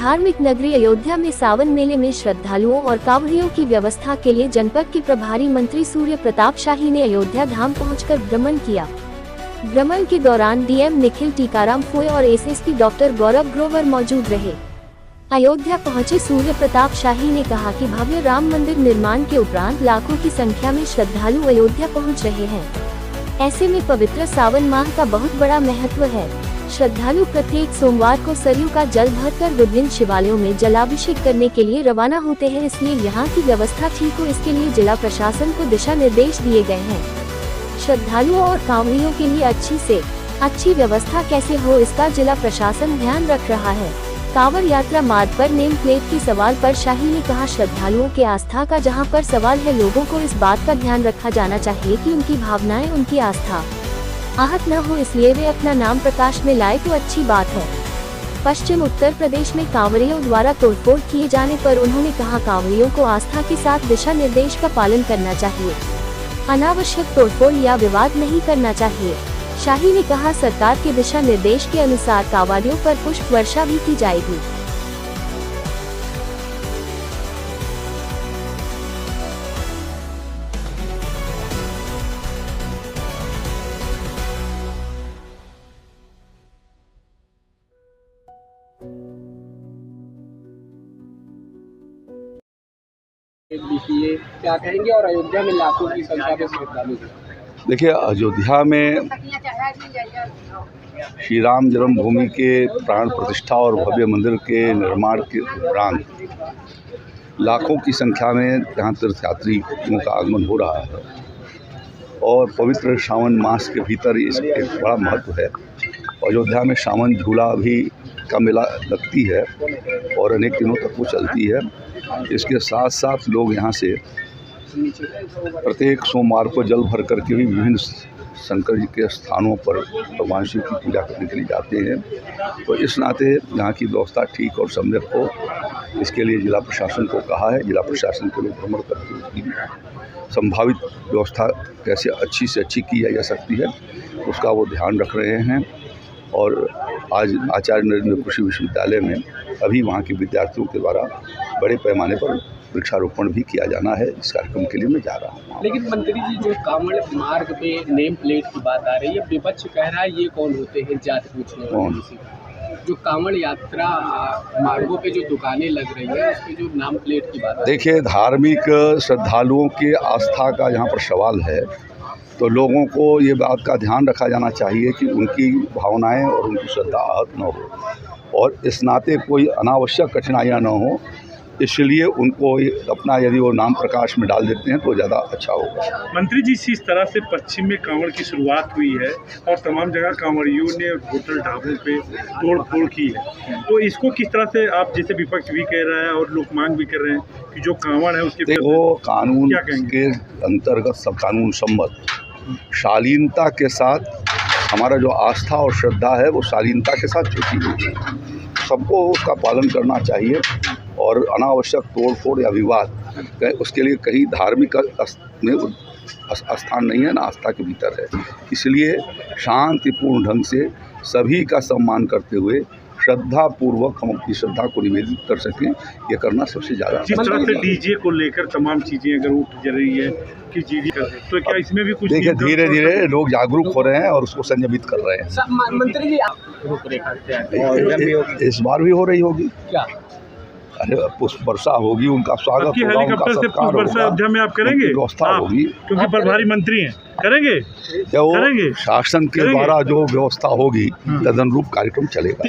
धार्मिक नगरी अयोध्या में सावन मेले में श्रद्धालुओं और कांवड़ियों की व्यवस्था के लिए जनपद के प्रभारी मंत्री सूर्य प्रताप शाही ने अयोध्या धाम पहुंचकर भ्रमण किया। भ्रमण के दौरान डीएम निखिल टीकाराम फोय और एसएसपी डॉक्टर गौरव ग्रोवर मौजूद रहे। अयोध्या पहुंचे सूर्य प्रताप शाही ने कहा कि भव्य राम मंदिर निर्माण के उपरांत लाखों की संख्या में श्रद्धालु अयोध्या पहुंच रहे हैं। ऐसे में पवित्र सावन माह का बहुत बड़ा महत्व है। श्रद्धालु प्रत्येक सोमवार को सरयू का जल भरकर विभिन्न शिवालयों में जलाभिषेक करने के लिए रवाना होते हैं, इसलिए यहाँ की व्यवस्था ठीक हो इसके लिए जिला प्रशासन को दिशा निर्देश दिए गए हैं। श्रद्धालुओं और कांवड़ियों के लिए अच्छी से अच्छी व्यवस्था कैसे हो इसका जिला प्रशासन ध्यान रख रहा है। कांवड़ यात्रा मार्ग पर नेम प्लेट के सवाल पर शाही ने कहा, श्रद्धालुओं के आस्था का जहां पर सवाल है, लोगों को इस बात का ध्यान रखा जाना चाहिए कि उनकी भावनाएं, उनकी आस्था आहत न हो, इसलिए वे अपना नाम प्रकाश में लाए तो अच्छी बात है। पश्चिम उत्तर प्रदेश में कांवड़ियों द्वारा तोड़फोड़ किए जाने पर उन्होंने कहा, कांवड़ियों को आस्था के साथ दिशा निर्देश का पालन करना चाहिए, अनावश्यक तोड़फोड़ या विवाद नहीं करना चाहिए। शाही ने कहा, सरकार के दिशा निर्देश के अनुसार कांवड़ियों पर पुष्प वर्षा भी की जाएगी। क्या कहेंगे और अयोध्या में लाखों की संख्या में श्रद्धालु? देखिए, अयोध्या में श्री राम जन्मभूमि के प्राण प्रतिष्ठा और भव्य मंदिर के निर्माण के उपरांत लाखों की संख्या में यहाँ तीर्थयात्रियों का आगमन हो रहा है और पवित्र सावन मास के भीतर इसका एक बड़ा महत्व है। अयोध्या में सावन झूला भी का मेला लगती है और अनेक दिनों तक वो चलती है। इसके साथ साथ लोग यहाँ से प्रत्येक सोमवार को जल भर करके भी विभिन्न शंकर जी के स्थानों पर भगवान शिव की पूजा करने के लिए जाते हैं। तो इस नाते यहाँ की व्यवस्था ठीक और सम्यक हो, इसके लिए जिला प्रशासन को कहा है। जिला प्रशासन के लोग भ्रमण करके उसकी संभावित व्यवस्था कैसे अच्छी से अच्छी की जा सकती है उसका वो ध्यान रख रहे हैं। और आज आचार्य नरेंद्र कृषि विश्वविद्यालय में अभी वहाँ के विद्यार्थियों के द्वारा बड़े पैमाने पर वृक्षारोपण भी किया जाना है। इस कार्यक्रम के लिए मैं जा रहा हूँ। लेकिन मंत्री जी, जो कांवड़ मार्ग पे नेम प्लेट की बात आ रही है, विपक्ष कह रहा है ये कौन होते हैं जात पूछने वाले? जो कांवड़ यात्रा मार्गों पे जो दुकानें लग रही है उस पे जो नाम प्लेट की बात, देखिए, धार्मिक श्रद्धालुओं की आस्था का यहाँ पर सवाल है तो लोगों को ये बात का ध्यान रखा जाना चाहिए कि उनकी भावनाएं और उनकी श्रद्धा आहत न हो और इस नाते कोई अनावश्यक कठिनाइयाँ न हो, इसलिए उनको अपना यदि वो नाम प्रकाश में डाल देते हैं तो ज़्यादा अच्छा होगा। मंत्री जी, इस तरह से पश्चिम में कांवड़ की शुरुआत हुई है और तमाम जगह कांवड़ियों ने होटल ढाबों पे तोड़ फोड़ की है, तो इसको किस तरह से आप, जैसे विपक्ष भी कह रहा है और लोग मांग भी कर रहे हैं कि जो कांवड़ है उसके देखो, कानून के अंतर्गत सब कानून सम्मत शालीनता के साथ हमारा जो आस्था और श्रद्धा है वो शालीनता के साथ छुट्टी हुई है। सबको उसका पालन करना चाहिए और अनावश्यक तोड़फोड़ या विवाद उसके लिए कहीं धार्मिक में स्थान नहीं है, ना आस्था के भीतर है। इसलिए शांतिपूर्ण ढंग से सभी का सम्मान करते हुए श्रद्धा पूर्वक हम अपनी श्रद्धा को निवेदित कर सकें, ये करना सबसे ज़्यादा। जिस तरह से डीजे को लेकर तमाम चीज़ें अगर उठ रही है कि डीजे तो क्या इसमें भी कुछ? देखिए, धीरे धीरे लोग जागरूक हो रहे हैं और उसको संयमित कर रहे हैं। मंत्री जी, इस बार भी हो रही होगी क्या? अरे, पुष्प वर्षा होगी, उनका स्वागत होगा, हेलीकॉप्टर से पुष्प वर्षा अयोध्या में आप करेंगे? व्यवस्था होगी, क्योंकि प्रभारी मंत्री हैं, करेंगे? शासन के द्वारा जो व्यवस्था होगी तदनुरूप कार्यक्रम चलेगा।